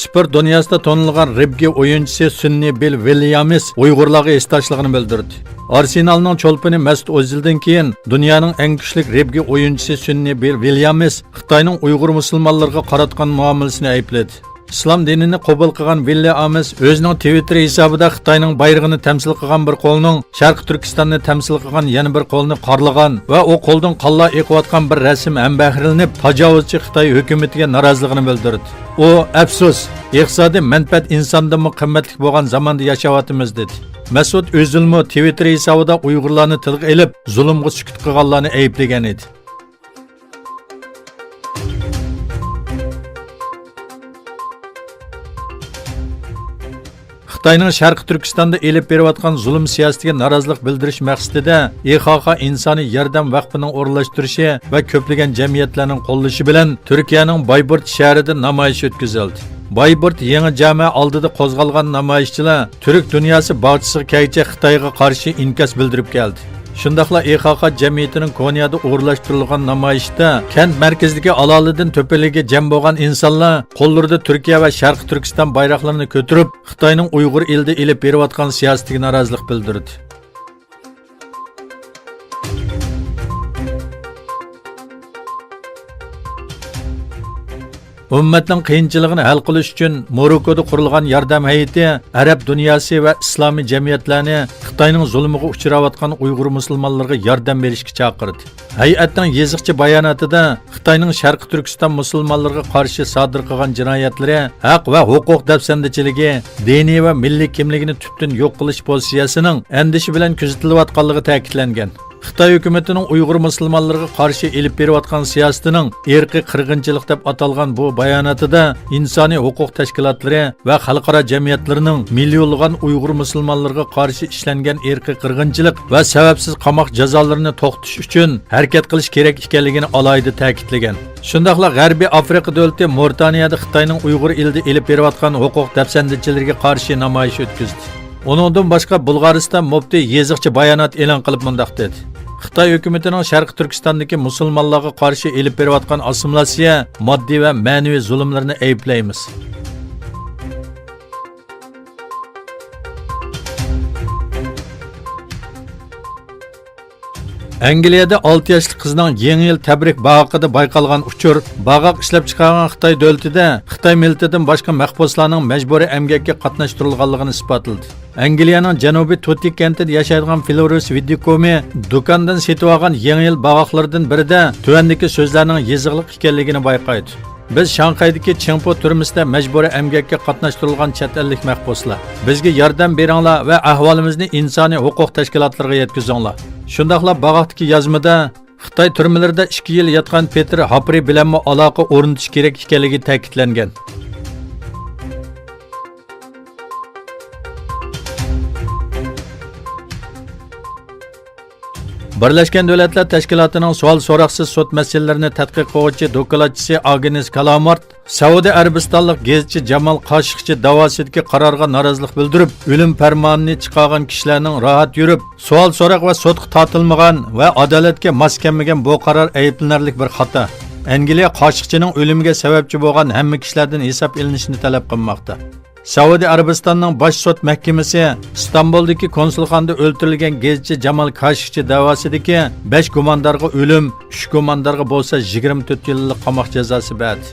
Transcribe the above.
sport dünyasida tanılgan regbi oyuncusu Sunni Bill Williams Uyg'urlarga esdashligini bildirdi. Arsenalning cho'lpini Mesut O'zildan keyin dunyoning eng kuchli regbi oyuncusu Sunni Bill Williams Xitoyning Uyg'ur musulmonlarga qaratgan muomalasini aybladi. İslam dinini qabul qilgan Williams o'zining Twitter hisobida Xitoyning bayrog'ini tamsil qilgan bir qo'lning Sharq Turkistonni tamsil qilgan yana bir qo'lni qorlagan va u qo'ldan qalla eqiyotgan bir rasm ambahrilanib tajovuzchi Xitoy hukumatiga noroziligini bildirdi. U afsus, iqtisodiy manfaat insondan qimmatli bo'lgan zamonda yashayapmiz dedi. Mesut O'zilmi Twitter hisobida Uyg'urlarni tilga olib, zulmga sukut qilganlarni ayblagan edi. Xitoyning Sharq Turkistonda elib berayotgan zulm siyosatiga norozilik bildirish maqsadida IXX insoniy yordam vaqfining o'rinlashtirishi va ko'plagan jamiyatlarning qo'llashi bilan Turkiyaning Bayburt shahrida namoyish o'tkazildi. Bayburt yangi jami oldida qo'zg'algan namoyishchilar Turk dunyosi bog'chisi kaycha Xitoyga qarshi inkas bildirib keldi. Shundaqla IXX jamiyatining Konyada o'rlashtirilgan namoyishda kent markazidagi Aloliddin to'piliga jam bo'lgan insonlar qo'llarida Turkiya va Sharq Turkiston bayroqlarini ko'tarib, Xitoyning Uyg'ur elida elib berayotgan siyosatiga norozilik bildirdi. Ummatning qiyinchiligini hal qilish uchun Morokkoda qurilgan yordam hay'ati Arab dunyosi va islomiy jamiyatlarni Xitoyning zulmiga uchrayotgan Uyg'ur musulmonlarga yordam berishga chaqirdi. Hay'atning yozuvchi bayonotida Xitoyning Sharq Turkiston musulmonlarga qarshi sodir qilgan jinoyatlari, haq va huquq dafsandichiligi, diniy va milliy kimligini tubdan yo'q qilish pozitsiyasining andishi bilan kuzatilayotganligi ta'kidlangan. Xitoy hukumatining Uyg'ur musulmonlarga qarshi elib berayotgan siyosatining irqiy qirg'inchilik deb atalgan bu bayonotida insoniy huquq tashkilotlari va xalqaro jamiyatlarning millionlagan Uyg'ur musulmonlarga qarshi ishlangan irqiy qirg'inchilik va sababsiz qamoq jazolarini to'xtatish uchun harakat qilish kerak ekanligini alohida ta'kidlagan. Shundaqla G'arbiy Afrika davlati Mo'ritaniyada Xitoyning Uyg'ur elida elib berayotgan huquq dafsandichilariga qarshi namoyish o'tkazdi. Onundan boshqa Bulg'ariston mufti yezig'chi bayonot e'lon qilib mundaq dedi. Xitoy hukumatining Sharq Turkistondagi musulmonlarga qarshi elib berayotgan assimilyatsiya, moddiy va ma'naviy zulmlarni ayblaymiz. Angliyada 6 yoshli qizning yangi yil tabrik bag'ida bayqalgan uchur, bag'aq ishlab chiqargan Xitoy davlatida Xitoy millatidan boshqa mahbuslarning majburiy emgakka qatnashtirilganligini isbotladi. Angliyaning janubiy Totik kentida yashaydigan Filorus Videokomi do'kondan setib olgan yangi yil bag'aqlaridan birida tuvandagi so'zlarning yeziqliq ekanligini bayqaydi. Biz Shanxaydagi Chengpo turmusida majburiy emgakka qatnashtirilgan chet ellik mahbuslar. Bizga yordam beringlar va ahvolimizni insoniy huquq tashkilotlariga yetkazinglar. Shundaqla bag'aqdagi yozmada Xitoy turmalarida 2 yil yotgan Peter Hapri bilan aloqa o'rnatish kerak ekanligi ta'kidlangan. Birlashgan Davlatlar Tashkilotining savol-so'roqsiz sud masalalarini tadqiq qiluvchi doklaatchisi Agnes Kalamart Saudiya Arabistonlik gezitchi Jamal Qoshiqchi da'vosidagi qarorga norozilik bildirib, o'lim farmonini chiqargan kishilarning rohat yurib, savol-so'roq va sudga tortilmagan va adolatga mos kelmagan bu qaror ayblanarli bir xato. Angliya Qoshiqchining o'limiga sababchi bo'lgan hamma kishilardan hisob ilinishini talab qilmoqda. Saudiya Arabistonning bosh sud mahkamasi Istanbuldagi konsulxonada o'ldirilgan gezitchi Jamal Qoshiqchi da'vosidagi 5 gumondorga o'lim, 3 gumondorga bo'lsa 24 yillik qamoq jazosi berdi.